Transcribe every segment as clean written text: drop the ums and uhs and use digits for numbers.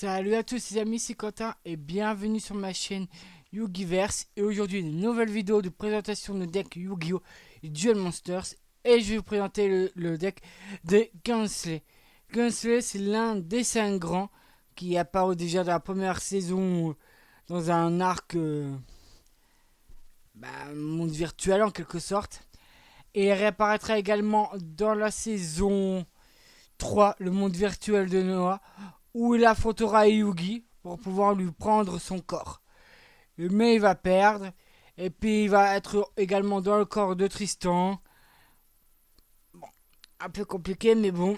Salut à tous les amis, c'est Quentin et bienvenue sur ma chaîne Yugiverse. Et aujourd'hui une nouvelle vidéo de présentation de deck Yu-Gi-Oh! Duel Monsters. Et je vais vous présenter le deck de Gunslet. Gunslet, c'est l'un des 5 grands qui est apparu déjà dans la première saison dans un arc monde virtuel en quelque sorte. Et il réapparaîtra également dans la saison 3, le monde virtuel de Noah, où il affrontera Yugi pour pouvoir lui prendre son corps. Mais il va perdre. Et puis il va être également dans le corps de Tristan. Bon, un peu compliqué, mais bon.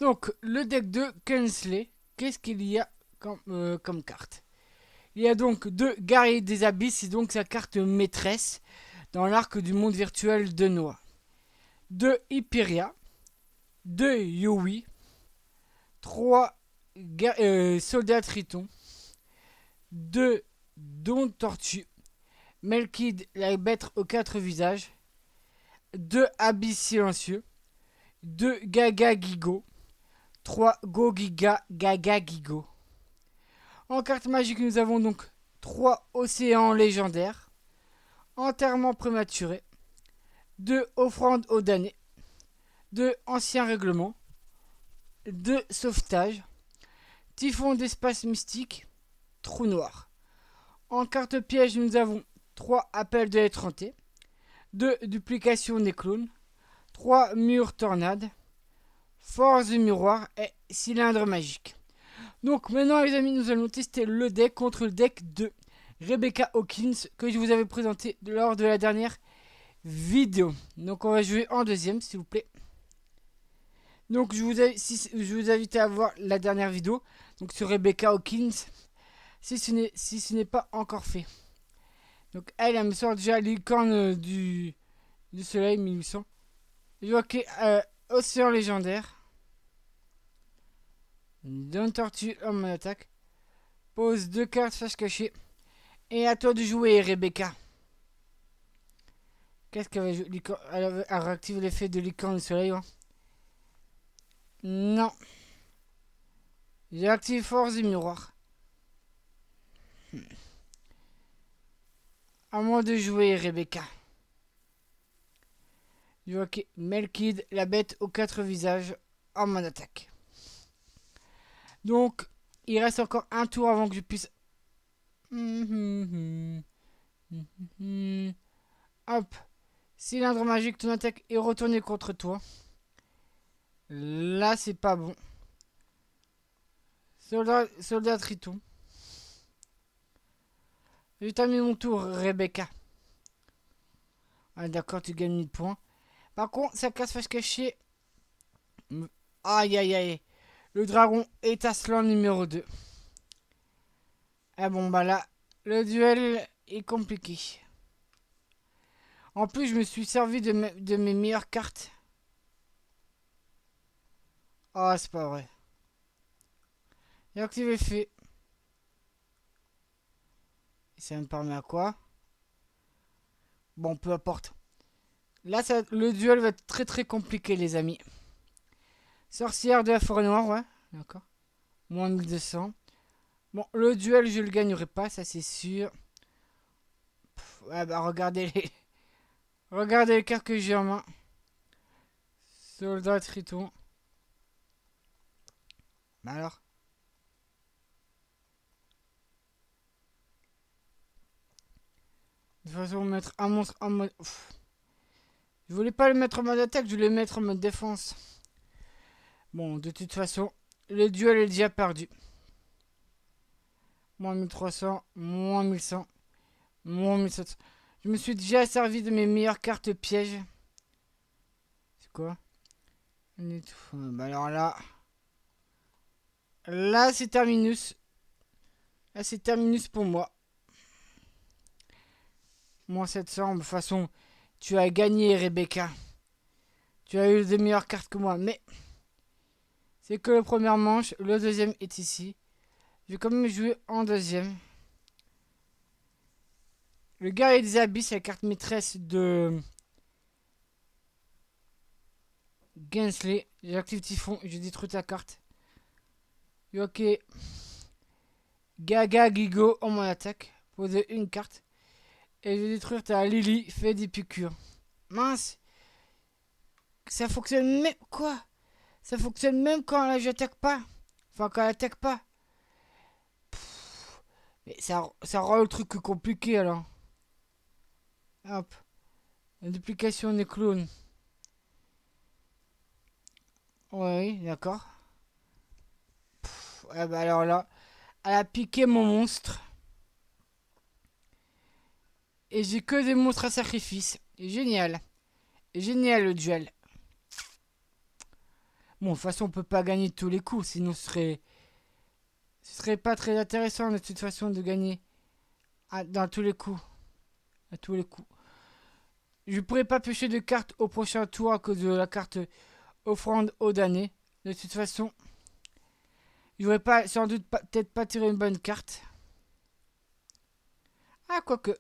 Donc, le deck de Kensley, qu'est-ce qu'il y a comme carte? Il y a donc 2 Guerriers des Abysses, c'est donc sa carte maîtresse dans l'arc du monde virtuel de Noah. 2 Hyperia, 2 Yui, 3 Soldats Triton, 2 Don Tortue, Melkid la bête aux 4 visages, 2 Abyss silencieux, 2 Gaga Gigo, 3 Go Giga Gaga Gigo. En carte magique, nous avons donc 3 Océans légendaires, Enterrement prématuré, 2 Offrandes aux damnés, 2 Anciens règlements, 2 Sauvetage, Typhon d'espace mystique, Trou noir. En carte piège, nous avons 3 Appels de l'étranté, 2 Duplication des clones, 3 Murs tornades, Force du miroir et Cylindre magique. Donc maintenant les amis, nous allons tester le deck contre le deck de Rebecca Hawkins que je vous avais présenté lors de la dernière vidéo. Donc on va jouer en deuxième s'il vous plaît. Donc je vous invite à voir la dernière vidéo donc sur Rebecca Hawkins si ce n'est pas encore fait. Donc elle me sort déjà l'icône du soleil 1800. Je vois que Océan légendaire. Donne tortue en mon attaque. Pose 2 cartes face cachée. Et à toi de jouer Rebecca. Qu'est-ce qu'elle va jouer? Elle réactive l'effet de l'icône du soleil. Hein. Non. J'active force du miroir. À moi de jouer Rebecca. Je vois que Melkid, la bête aux 4 visages, en mon attaque. Donc, il reste encore un tour avant que je puisse... Hop. Cylindre magique, ton attaque est retournée contre toi. Là, c'est pas bon. Soldat Triton. Je termine mon tour, Rebecca. Ah, d'accord, tu gagnes 1000 points. Par contre, ça casse face cachée. Aïe, aïe, aïe. Le dragon étincelant numéro 2. Ah bon, bah là, le duel est compliqué. En plus, je me suis servi de mes meilleures cartes. Ah, oh, c'est pas vrai. J'ai activé fait. Ça me permet à quoi? Bon, peu importe. Là, le duel va être très très compliqué, les amis. Sorcière de la forêt noire, ouais. D'accord. Moins 1200. Bon, le duel, je le gagnerai pas, ça c'est sûr. Ouais, bah regardez les... regardez les cartes que j'ai en main. Soldat Triton. Bah alors. De toute façon, mettre un monstre en mode... Je voulais pas le mettre en mode attaque, je voulais le mettre en mode défense. Bon, de toute façon, le duel est déjà perdu. Moins 1300, moins 1100, moins 1700. Je me suis déjà servi de mes meilleures cartes pièges. C'est quoi? Bah alors là... Là, c'est terminus. Là, c'est terminus pour moi. Moins 700, de toute façon, tu as gagné, Rebecca. Tu as eu des meilleures cartes que moi, mais... C'est que la première manche, le deuxième est ici. Je vais quand même jouer en deuxième. Le guerrier des abysses, c'est la carte maîtresse de... Gensley. J'active Typhon et je détruis ta carte. Ok. Gaga Gigo en mon attaque. Poser une carte. Et je vais détruire ta Lily. Fait des piqûres. Mince. Ça fonctionne même. Quoi? Ça fonctionne même quand j'attaque pas. Enfin, quand elle attaque pas. Mais ça rend le truc compliqué alors. Hop. La duplication des clones. Oui, d'accord. Ouais, bah alors là, elle a piqué mon monstre. Et j'ai que des monstres à sacrifice. Génial. Génial le duel. Bon, de toute façon, on peut pas gagner tous les coups, sinon ce serait pas très intéressant de toute façon de gagner dans tous les coups. À tous les coups. Je pourrais pas piocher de carte au prochain tour à cause de la carte offrande aux damnés. De toute façon, j'aurais pas, sans doute peut-être pas tiré une bonne carte. Ah, quoique.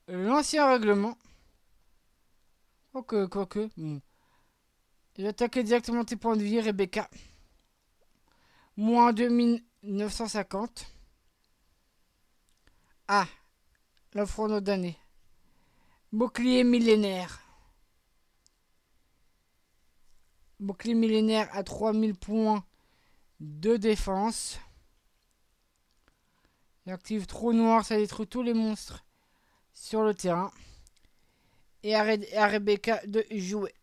L'ancien règlement. Quoique. J'ai attaqué directement tes points de vie, Rebecca. Moins 2950. Ah, l'offrande aux damnés. Bouclier millénaire. Bouclier millénaire à 3000 points de défense. J'active trou noir, ça détruit tous les monstres sur le terrain. Et à Rebecca de jouer.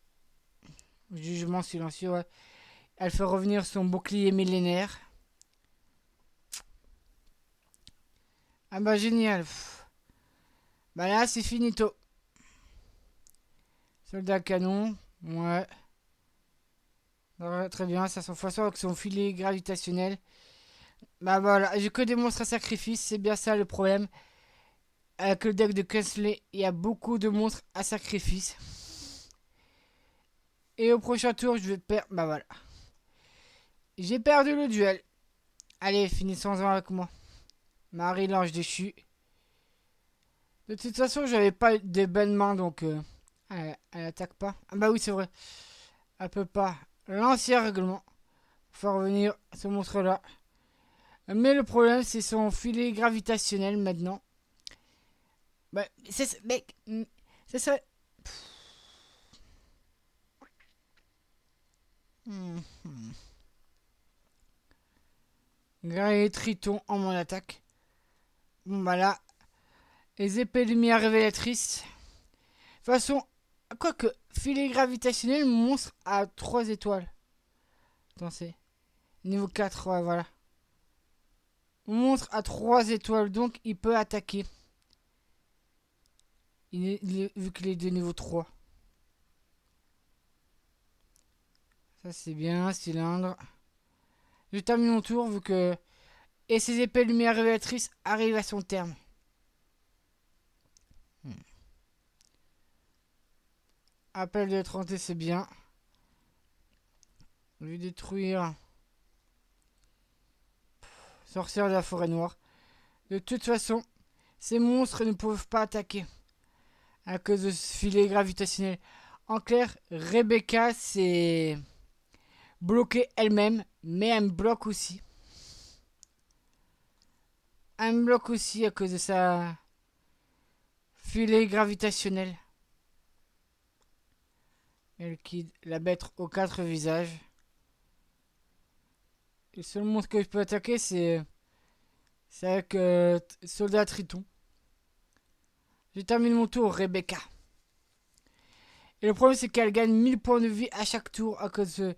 Jugement silencieux, ouais. Elle fait revenir son bouclier millénaire. Ah bah génial. Bah là c'est finito. Soldat canon. Ouais. Ouais, très bien, ça s'en façon avec son filet gravitationnel. Bah voilà, j'ai que des monstres à sacrifice, c'est bien ça le problème. Avec le deck de Kensley, il y a beaucoup de monstres à sacrifice. Et au prochain tour, je vais perdre. Bah voilà. J'ai perdu le duel. Allez, finissons-en avec moi. Marie l'ange déchu. De toute façon, j'avais pas de bonnes mains, donc elle attaque pas. Ah bah oui, c'est vrai. Elle peut pas. L'ancien règlement. Faut revenir ce monstre-là. Mais le problème, c'est son filet gravitationnel maintenant. Bah, c'est mec, c'est ça. Guerrier Triton en mon attaque. Bon bah là, les épées lumière révélatrices. De toute façon, quoique, filet gravitationnel, monstre à 3 étoiles. Attendez. Niveau 4, ouais, voilà. Monstre à 3 étoiles, donc il peut attaquer. Vu qu'il est de niveau 3. Ça c'est bien, cylindre. Je termine mon tour vu que... Et ses épées lumière révélatrices arrivent à son terme. Appel de 30, c'est bien. Lui détruire. Sorcière de la forêt noire. De toute façon, ces monstres ne peuvent pas attaquer. À cause de ce filet gravitationnel. En clair, Rebecca s'est bloquée elle-même. Mais elle me bloque aussi. Elle me bloque aussi à cause de sa filet gravitationnel. Elle quitte la bête aux 4 visages. Le seul monstre que je peux attaquer, c'est avec Soldat Triton. Je termine mon tour, Rebecca. Et le problème, c'est qu'elle gagne 1000 points de vie à chaque tour à cause de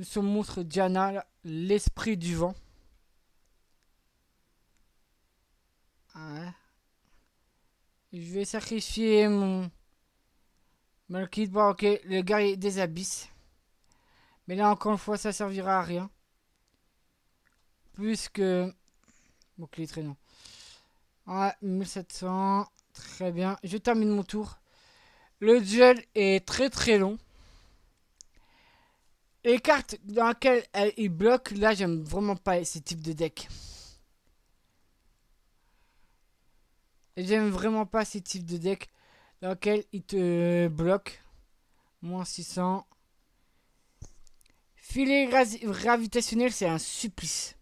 son monstre Diana, l'esprit du vent. Ouais. Je vais sacrifier mon Malkid. Bon, ok, le guerrier des abysses. Mais là, encore une fois, ça servira à rien. Puisque. Bouclier traînant. Ouais, 1700. Très bien. Je termine mon tour. Le duel est très très long. Les cartes dans lesquelles il bloque, là, j'aime vraiment pas ces types de decks. J'aime vraiment pas ces types de decks dans lesquels il te bloque. Moins 600. Filet gravitationnel, c'est un supplice.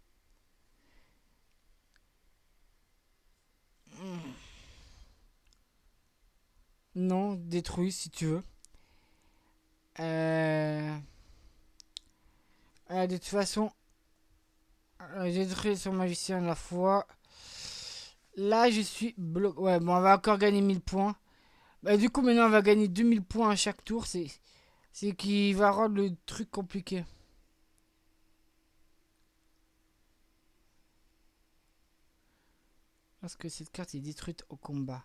Non, détruis si tu veux. Euh... de toute façon, j'ai détruit son magicien la fois. Là, je suis bloqué. Ouais, bon, on va encore gagner 1000 points. Bah, du coup, maintenant, on va gagner 2000 points à chaque tour. C'est qui va rendre le truc compliqué. Lorsque cette carte est détruite au combat.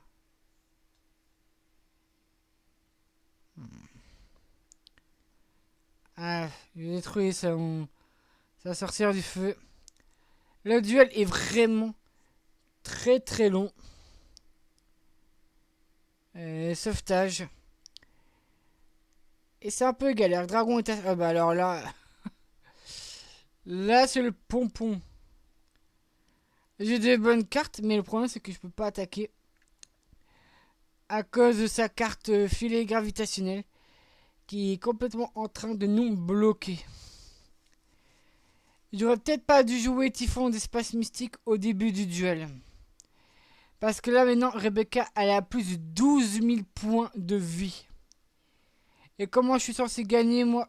Ah, j'ai détruit sa sorcière du feu. Le duel est vraiment très très long. Sauvetage. Et c'est un peu galère. Dragon est... Ah bah alors là... Là, c'est le pompon. J'ai des bonnes cartes, mais le problème, c'est que je peux pas attaquer. À cause de sa carte filet gravitationnel. Qui est complètement en train de nous bloquer. J'aurais peut-être pas dû jouer Typhon d'espace mystique au début du duel. Parce que là, maintenant, Rebecca, elle a plus de 12 000 points de vie. Et comment je suis censé gagner, moi?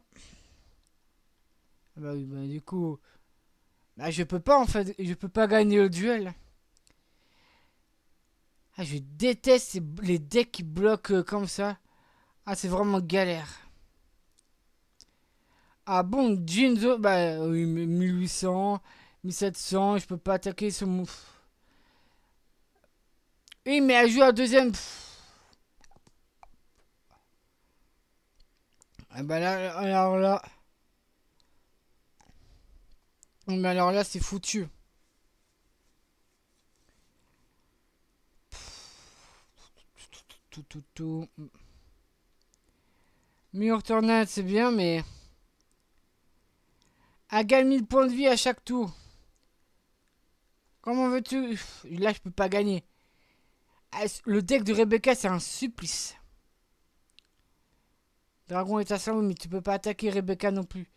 Bah oui, bah du coup... Bah je peux pas, en fait. Je peux pas gagner le duel. Ah, je déteste les decks qui bloquent comme ça. Ah, c'est vraiment galère. Ah bon, Jinzo, bah oui, 1800, 1700, je peux pas attaquer ce move. Oui, mais elle joue à deuxième. Ah bah là, alors là. Mais alors là, c'est foutu. Tout. Mur Tornade, c'est bien, mais. Elle gagne 1000 points de vie à chaque tour. Comment veux-tu? Là, je peux pas gagner. Ah, le deck de Rebecca, c'est un supplice. Dragon est à mais tu peux pas attaquer Rebecca non plus.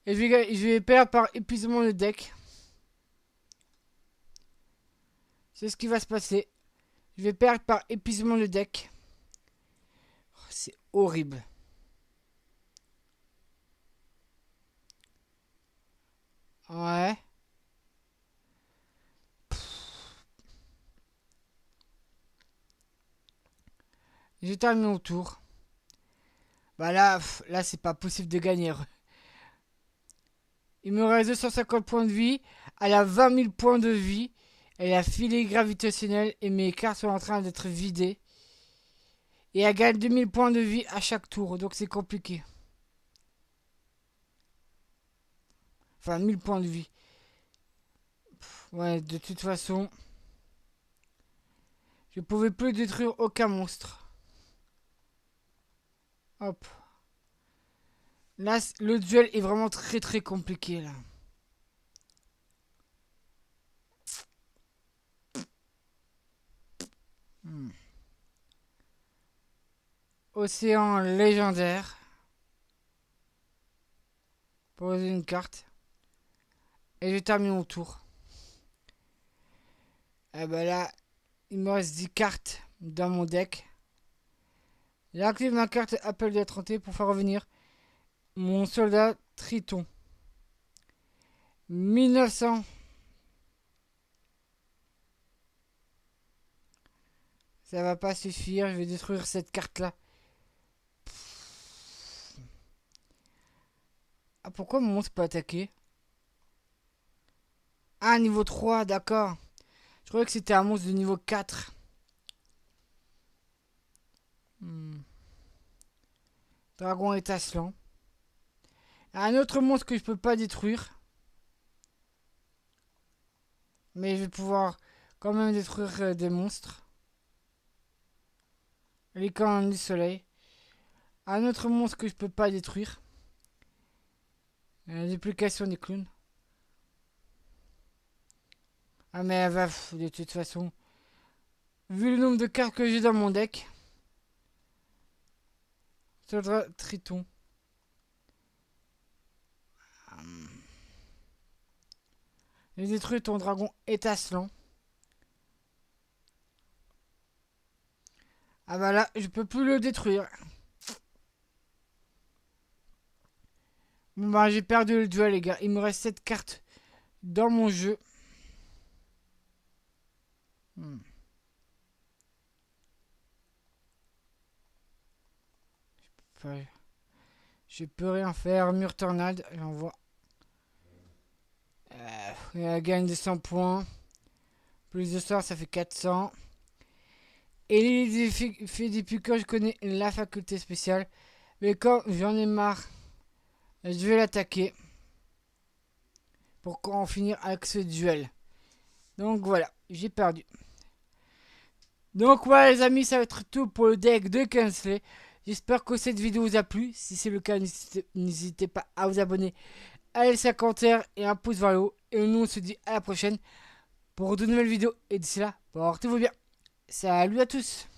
Et je vais perdre par épuisement le deck. C'est ce qui va se passer. Je vais perdre par épuisement le deck. Oh, c'est horrible. Ouais. J'ai terminé mon tour. Bah là, là c'est pas possible de gagner. Il me reste 250 points de vie. Elle a 20 000 points de vie. Elle a filet gravitationnel et mes cartes sont en train d'être vidées. Et elle gagne 2000 points de vie à chaque tour. Donc c'est compliqué. Enfin, 1000 points de vie. Ouais, de toute façon, je pouvais plus détruire aucun monstre. Hop. Là, le duel est vraiment très très compliqué là. Hmm. Océan légendaire. Poser une carte. Et j'ai terminé mon tour. Et bah là, il me reste 10 cartes dans mon deck. J'active ma carte Appel de 30 pour faire revenir mon soldat Triton. 1900. Ça va pas suffire, je vais détruire cette carte là. Ah, pourquoi mon monstre peut attaquer? Ah, niveau 3, d'accord. Je croyais que c'était un monstre de niveau 4. Hmm. Dragon étincelant. Un autre monstre que je peux pas détruire. Mais je vais pouvoir quand même détruire des monstres. Les camps du soleil. Un autre monstre que je peux pas détruire. La duplication des clowns. Ah mais elle va, de toute façon. Vu le nombre de cartes que j'ai dans mon deck. Soldat Triton. J'ai détruit ton dragon étincelant. Ah bah là, je peux plus le détruire. Bon bah j'ai perdu le duel les gars. Il me reste 7 cartes dans mon jeu. Enfin, je peux rien faire. Mur tornade, j'envoie. Elle gagne de 100 points. Plus de sort, ça fait 400. Et il fait depuis que je connais la faculté spéciale. Mais quand j'en ai marre, je vais l'attaquer. Pour en finir avec ce duel. Donc voilà, j'ai perdu. Donc voilà les amis, ça va être tout pour le deck de Kensley. J'espère que cette vidéo vous a plu. Si c'est le cas, n'hésitez pas à vous abonner, à laisser un commentaire et un pouce vers le haut. Et nous on se dit à la prochaine pour de nouvelles vidéos. Et d'ici là, portez-vous bien. Salut à tous.